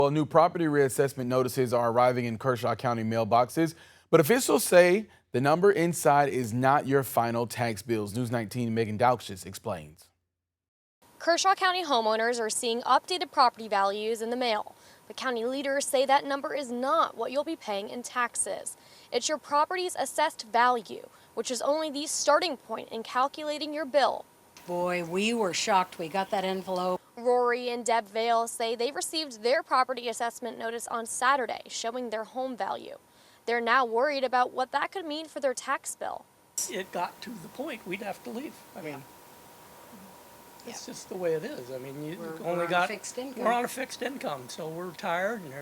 Well, new property reassessment notices are arriving in Kershaw County mailboxes, but officials say the number inside is not your final tax bills. News 19 Megan Dowkshis explains. Kershaw County homeowners are seeing updated property values in the mail, but county leaders say that number is not what you'll be paying in taxes. It's your property's assessed value, which is only the starting point in calculating your bill. Boy, we were shocked we got that envelope. Rory and Deb Vale say they received their property assessment notice on Saturday, showing their home value. They're now worried about what that could mean for their tax bill. It got to the point we'd have to leave. I mean, it's just the way it is. I mean, we're on a fixed income, so we're tired. And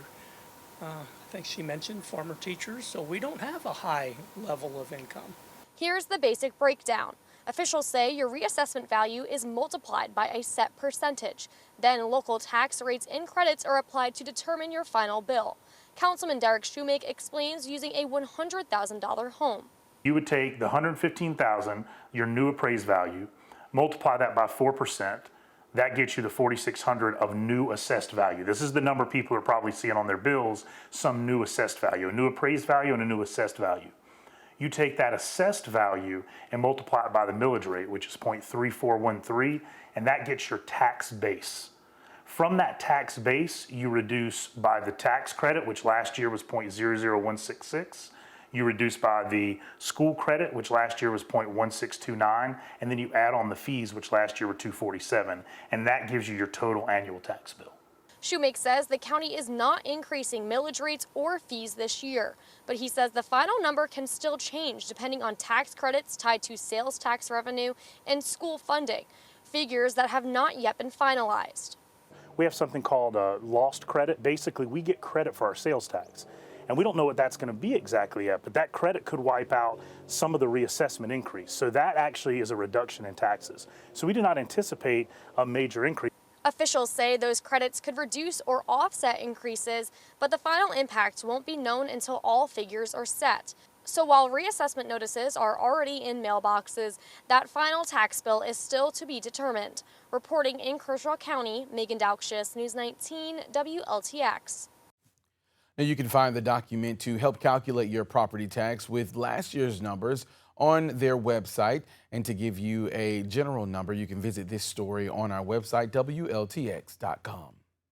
I think she mentioned former teachers, so we don't have a high level of income. Here's the basic breakdown. Officials say your reassessment value is multiplied by a set percentage. Then local tax rates and credits are applied to determine your final bill. Councilman Derek Shoemake explains using a $100,000 home. You would take the $115,000, your new appraised value, multiply that by 4%. That gets you the $4,600 of new assessed value. This is the number people are probably seeing on their bills, some new assessed value, a new appraised value and a new assessed value. You take that assessed value and multiply it by the millage rate, which is 0.3413, and that gets your tax base. From that tax base, you reduce by the tax credit, which last year was 0.00166. You reduce by the school credit, which last year was 0.1629, and then you add on the fees, which last year were $247, and that gives you your total annual tax bill. Shoemake says the county is not increasing millage rates or fees this year, but he says the final number can still change depending on tax credits tied to sales tax revenue and school funding, figures that have not yet been finalized. We have something called a lost credit. Basically, we get credit for our sales tax. And we don't know what that's going to be exactly yet, but that credit could wipe out some of the reassessment increase. So that actually is a reduction in taxes. So we do not anticipate a major increase. Officials say those credits could reduce or offset increases, but the final impact won't be known until all figures are set. So while reassessment notices are already in mailboxes, that final tax bill is still to be determined. Reporting in Kershaw County, Megan Dowkshis, News 19 WLTX. Now you can find the document to help calculate your property tax with last year's numbers on their website. And to give you a general number, you can visit this story on our website, WLTX.com.